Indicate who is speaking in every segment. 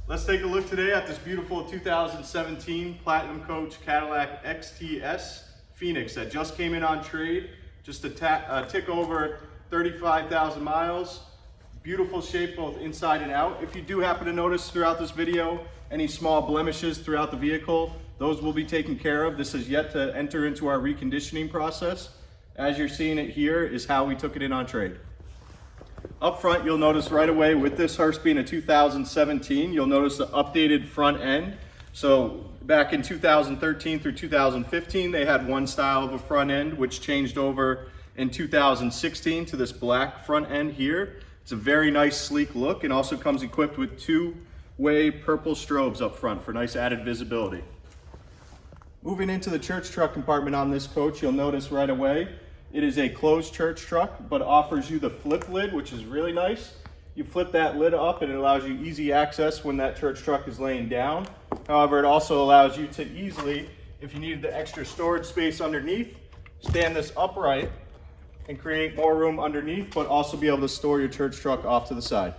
Speaker 1: Let's take a look today at this beautiful 2017 Platinum Coach Cadillac XTS Phoenix that just came in on trade, just a tick over 35,000 miles. Beautiful shape both inside and out. If you do happen to notice throughout this video any small blemishes throughout the vehicle, those will be taken care of. This is yet to enter into our reconditioning process. As you're seeing it here is how we took it in on trade. Up front, you'll notice right away with this Hearse being a 2017, you'll notice the updated front end. So back in 2013 through 2015, they had one style of a front end, which changed over in 2016 to this black front end here. It's a very nice sleek look and also comes equipped with two-way purple strobes up front for nice added visibility. Moving into the church truck compartment on this coach, you'll notice right away it is a closed church truck, but offers you the flip lid, which is really nice. You flip that lid up and it allows you easy access when that church truck is laying down. However, it also allows you to easily, if you needed the extra storage space underneath, stand this upright and create more room underneath, but also be able to store your church truck off to the side.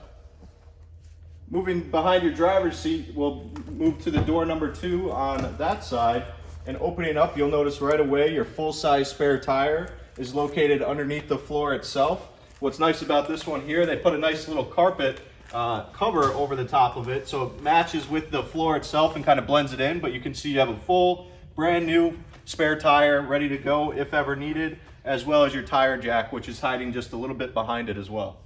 Speaker 1: Moving behind your driver's seat, we'll move to the door number 2 on that side, and opening up, you'll notice right away your full-size spare tire is located underneath the floor itself. What's nice about this one here, they put a nice little carpet cover over the top of it, so it matches with the floor itself and kind of blends it in, but you can see you have a full, brand new spare tire ready to go if ever needed, as well as your tire jack, which is hiding just a little bit behind it as well.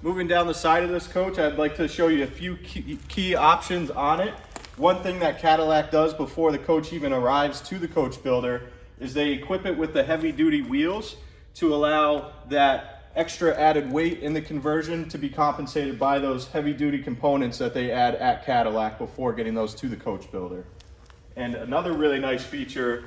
Speaker 1: Moving down the side of this coach, I'd like to show you a few key options on it. One thing that Cadillac does before the coach even arrives to the coach builder is they equip it with the heavy duty wheels to allow that extra added weight in the conversion to be compensated by those heavy duty components that they add at Cadillac before getting those to the coach builder. And another really nice feature,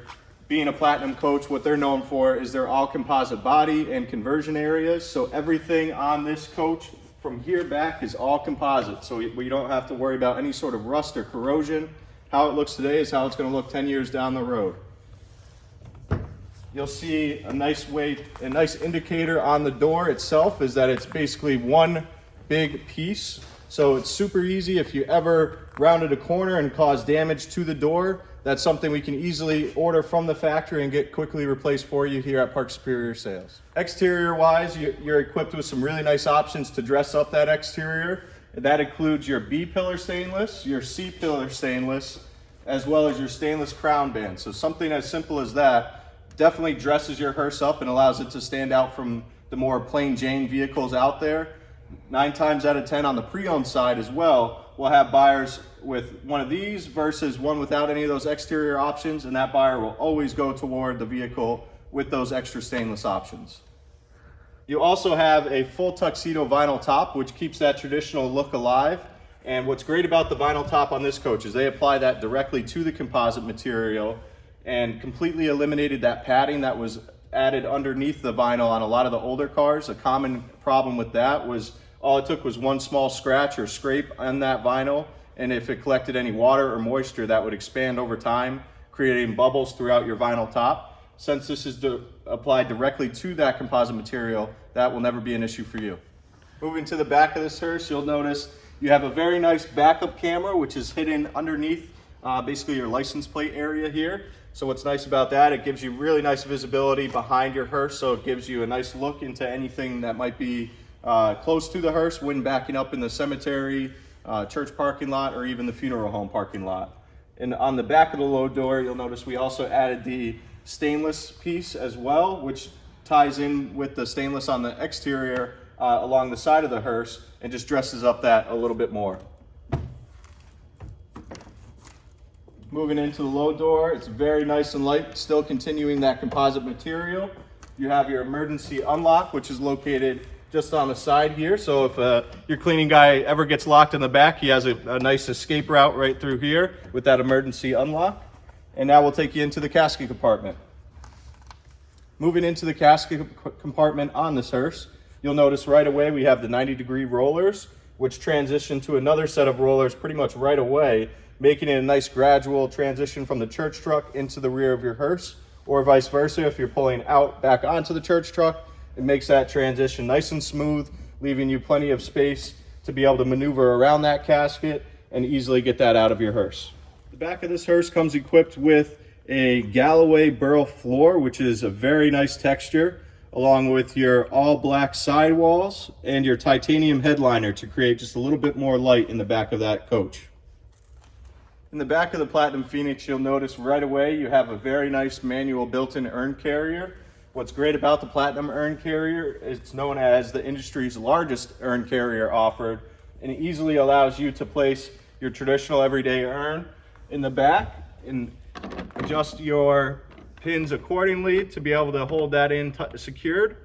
Speaker 1: being a platinum coach, what they're known for is their all composite body and conversion areas. So everything on this coach from here back is all composite. So we don't have to worry about any sort of rust or corrosion. How it looks today is how it's going to look 10 years down the road. You'll see a nice indicator on the door itself is that it's basically one big piece. So it's super easy if you ever rounded a corner and caused damage to the door. That's something we can easily order from the factory and get quickly replaced for you here at Park Superior Sales. Exterior wise, you're equipped with some really nice options to dress up that exterior. That includes your B-pillar stainless, your C-pillar stainless, as well as your stainless crown band. So something as simple as that definitely dresses your Hearse up and allows it to stand out from the more plain Jane vehicles out there. 9 times out of 10 on the pre-owned side as well, we'll have buyers with one of these versus one without any of those exterior options, and that buyer will always go toward the vehicle with those extra stainless options. You also have a full Tuxedo vinyl top, which keeps that traditional look alive. And what's great about the vinyl top on this coach is they apply that directly to the composite material and completely eliminated that padding that was added underneath the vinyl on a lot of the older cars. A common problem with that was all it took was one small scratch or scrape on that vinyl, and if it collected any water or moisture, that would expand over time, creating bubbles throughout your vinyl top. Since this is applied directly to that composite material, that will never be an issue for you. Moving to the back of this Hearse, you'll notice you have a very nice backup camera, which is hidden underneath basically your license plate area here. So what's nice about that, it gives you really nice visibility behind your Hearse, so it gives you a nice look into anything that might be close to the Hearse when backing up in the cemetery, church parking lot, or even the funeral home parking lot. And on the back of the load door, you'll notice we also added the stainless piece as well, which ties in with the stainless on the exterior along the side of the Hearse and just dresses up that a little bit more. Moving into the load door, it's very nice and light, still continuing that composite material. You have your emergency unlock, which is located just on the side here. So if your cleaning guy ever gets locked in the back, he has a nice escape route right through here with that emergency unlock. And now we'll take you into the casket compartment. Moving into the casket compartment on this Hearse, you'll notice right away we have the 90-degree rollers, which transition to another set of rollers pretty much right away, making it a nice gradual transition from the church truck into the rear of your Hearse, or vice versa. If you're pulling out back onto the church truck, it makes that transition nice and smooth, leaving you plenty of space to be able to maneuver around that casket and easily get that out of your hearse. The back of this hearse comes equipped with a Galloway burl floor, which is a very nice texture, along with your all black sidewalls and your titanium headliner to create just a little bit more light in the back of that coach. In the back of the Platinum Phoenix, you'll notice right away you have a very nice manual built-in urn carrier. What's great about the Platinum urn carrier, it's known as the industry's largest urn carrier offered, and it easily allows you to place your traditional everyday urn in the back and adjust your pins accordingly to be able to hold that in secured.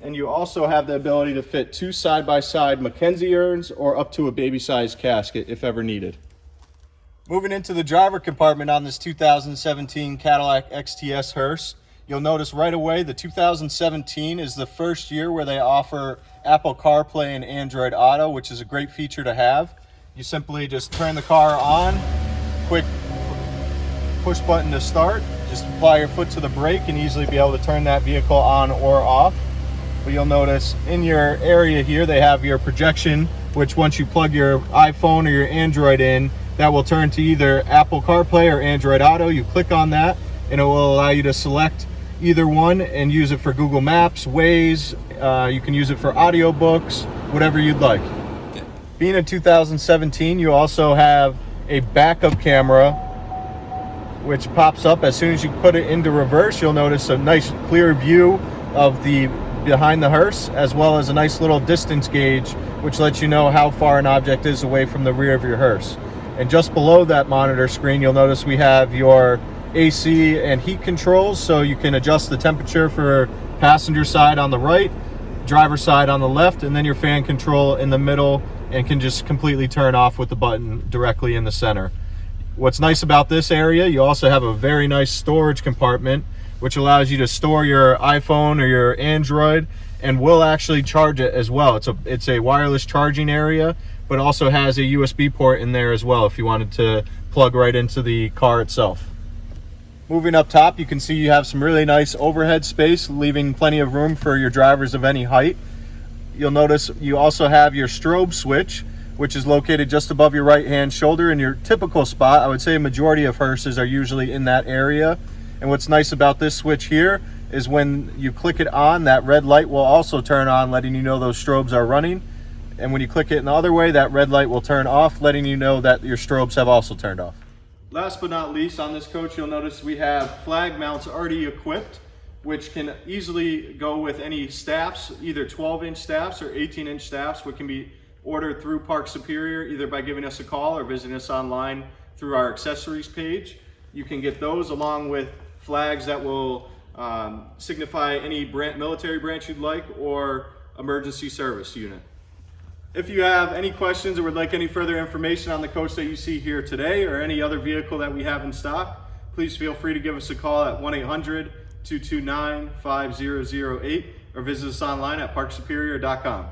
Speaker 1: And you also have the ability to fit 2 side-by-side Mackenzie urns or up to a baby-sized casket if ever needed. Moving into the driver compartment on this 2017 Cadillac XTS hearse, you'll notice right away the 2017 is the first year where they offer Apple CarPlay and Android Auto, which is a great feature to have. You simply just turn the car on, quick push button to start, just apply your foot to the brake and easily be able to turn that vehicle on or off. But you'll notice in your area here they have your projection, which once you plug your iPhone or your Android in, that will turn to either Apple CarPlay or Android Auto. You click on that and it will allow you to select either one and use it for Google Maps, Waze. You can use it for audiobooks, whatever you'd like. Being a 2017, you also have a backup camera which pops up as soon as you put it into reverse. You'll notice a nice clear view of the behind the hearse, as well as a nice little distance gauge which lets you know how far an object is away from the rear of your hearse. And just below that monitor screen, you'll notice we have your AC and heat controls, so you can adjust the temperature for passenger side on the right, driver side on the left, and then your fan control in the middle, and can just completely turn off with the button directly in the center. What's nice about this area, you also have a very nice storage compartment, which allows you to store your iPhone or your Android, and will actually charge it as well. It's a wireless charging area, but also has a USB port in there as well if you wanted to plug right into the car itself. Moving up top, you can see you have some really nice overhead space, leaving plenty of room for your drivers of any height. You'll notice you also have your strobe switch, which is located just above your right hand shoulder in your typical spot. I would say a majority of hearses are usually in that area. And what's nice about this switch here is when you click it on, that red light will also turn on, letting you know those strobes are running. And when you click it in the other way, that red light will turn off, letting you know that your strobes have also turned off. Last but not least, on this coach, you'll notice we have flag mounts already equipped, which can easily go with any staffs, either 12-inch staffs or 18-inch staffs, which can be ordered through Park Superior, either by giving us a call or visiting us online through our accessories page. You can get those along with flags that will signify any military branch you'd like or emergency service unit. If you have any questions or would like any further information on the coach that you see here today or any other vehicle that we have in stock, please feel free to give us a call at 1-800-229-5008 or visit us online at parksuperior.com.